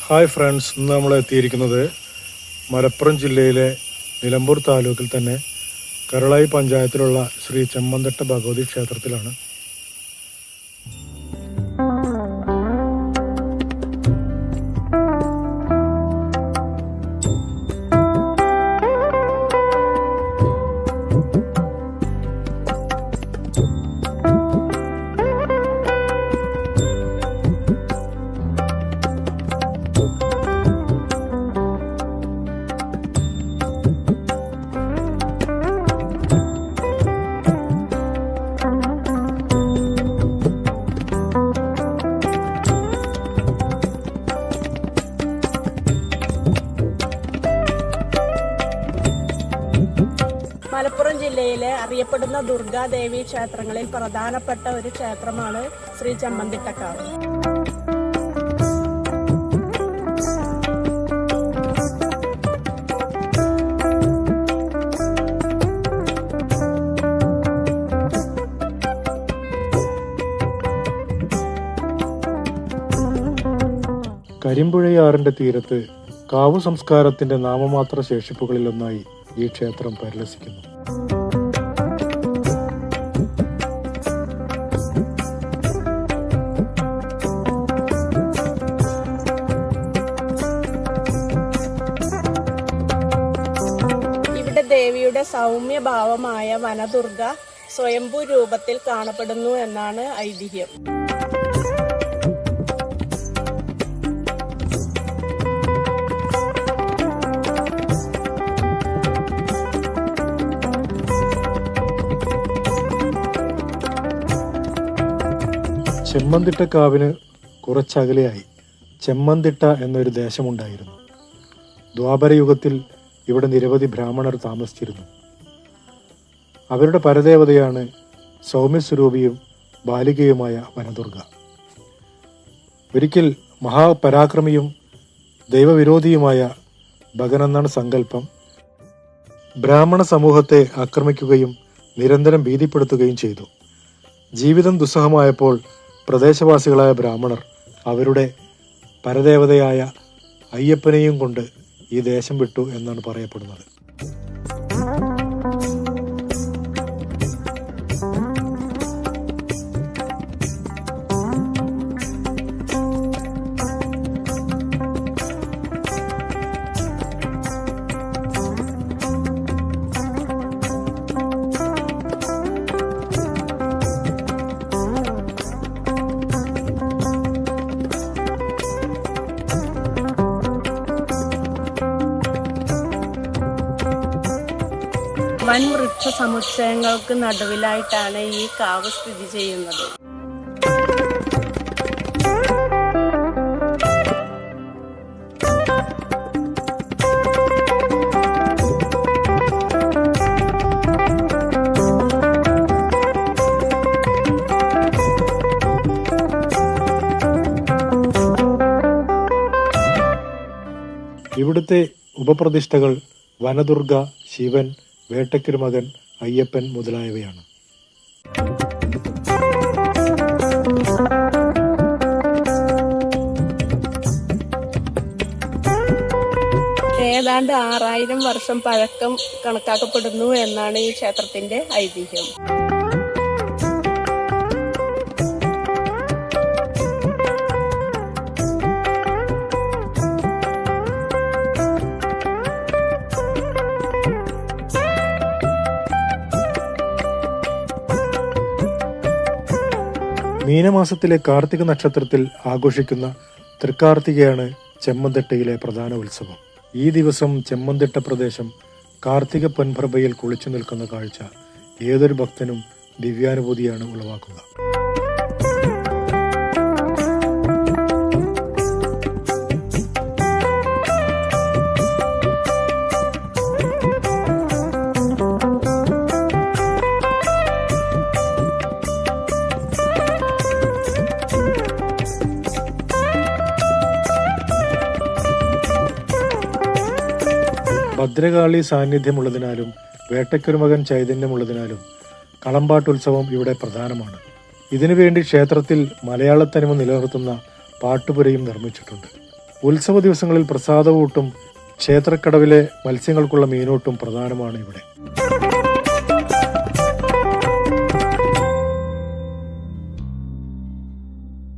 Hi friends, ഇന്ന് നമ്മൾ എത്തിയിരിക്കുന്നത് മലപ്പുറം ജില്ലയിലെ നിലമ്പൂർ താലൂക്കിൽ തന്നെ കരളായി പഞ്ചായത്തിലുള്ള ശ്രീ ചെമ്മന്തിട്ട ഭഗവതി ക്ഷേത്രത്തിലാണ്. മലപ്പുറം ജില്ലയിലെ അറിയപ്പെടുന്ന ദുർഗാദേവി ക്ഷേത്രങ്ങളിൽ പ്രധാനപ്പെട്ട ഒരു ക്ഷേത്രമാണ് ശ്രീ ചെമ്മന്തിട്ടക്കാവ്. കരിമ്പുഴയാറിന്റെ തീരത്ത് കാവു സംസ്കാരത്തിന്റെ നാമമാത്ര ശേഷിപ്പുകളിലൊന്നായി ഈ ക്ഷേത്രം പരിലസിക്കുന്നു. ഇവിടെ ദേവിയുടെ സൗമ്യഭാവമായ വനദുർഗ സ്വയംഭൂ രൂപത്തിൽ കാണപ്പെടുന്നു എന്നാണ് ഐതിഹ്യം. ചെമ്മന്തിട്ടക്കാവിന് കുറച്ചകലെയായി ചെമ്മന്തിട്ട എന്നൊരു ദേശമുണ്ടായിരുന്നു. ദ്വാപരയുഗത്തിൽ ഇവിടെ നിരവധി ബ്രാഹ്മണർ താമസിച്ചിരുന്നു. അവരുടെ പരദേവതയാണ് സൗമ്യസ്വരൂപിയും ബാലികയുമായ വനദുർഗ. ഒരിക്കൽ മഹാപരാക്രമിയും ദൈവവിരോധിയുമായ ഭഗനെന്നാണ് സങ്കല്പം ബ്രാഹ്മണ സമൂഹത്തെ ആക്രമിക്കുകയും നിരന്തരം ഭീതിപ്പെടുത്തുകയും ചെയ്തു. ജീവിതം ദുസ്സഹമായപ്പോൾ പ്രദേശവാസികളായ ബ്രാഹ്മണർ അവരുടെ പരദേവതയായ അയ്യപ്പനെയും കൊണ്ട് ഈ ദേശം വിട്ടു എന്നാണ് പറയപ്പെടുന്നത്. വൻ വൃക്ഷ സമുച്ചയങ്ങൾക്ക് നടുവിലായിട്ടാണ് ഈ കാവ് സ്ഥിതി ചെയ്യുന്നത്. ഇവിടുത്തെ ഉപപ്രതിഷ്ഠകൾ വനദുർഗ, ശിവൻ, വേട്ടയ്ക്കൊരുമകൻ, അയ്യപ്പൻ മുതലായവയാണ്. ഏതാണ്ട് 6000 വർഷം പഴക്കം കണക്കാക്കപ്പെടുന്നു എന്നാണ് ഈ ക്ഷേത്രത്തിന്റെ ഐതിഹ്യം. മീനമാസത്തിലെ കാർത്തിക നക്ഷത്രത്തിൽ ആഘോഷിക്കുന്ന തൃക്കാർത്തികയാണ് ചെമ്മന്തിട്ടയിലെ പ്രധാന ഉത്സവം. ഈ ദിവസം ചെമ്മന്തിട്ട പ്രദേശം കാർത്തിക പൊൻപ്രഭയിൽ കുളിച്ചു നിൽക്കുന്ന കാഴ്ച ഏതൊരു ഭക്തനും ദിവ്യാനുഭൂതിയാണ് ഉളവാക്കുക. ഭദ്രകാളി സാന്നിധ്യമുള്ളതിനാലും വേട്ടയ്ക്കൊരുമകൻ ചൈതന്യമുള്ളതിനാലും കളമ്പാട്ടുത്സവം ഇവിടെ പ്രധാനമാണ്. ഇതിനുവേണ്ടി ക്ഷേത്രത്തിൽ മലയാളത്തനിമ നിലനിർത്തുന്ന പാട്ടുപുരയും നിർമ്മിച്ചിട്ടുണ്ട്. ഉത്സവ ദിവസങ്ങളിൽ പ്രസാദവൂട്ടും ക്ഷേത്രക്കടവിലെ മത്സ്യങ്ങൾക്കുള്ള മീനൂട്ടും പ്രധാനമാണ് ഇവിടെ.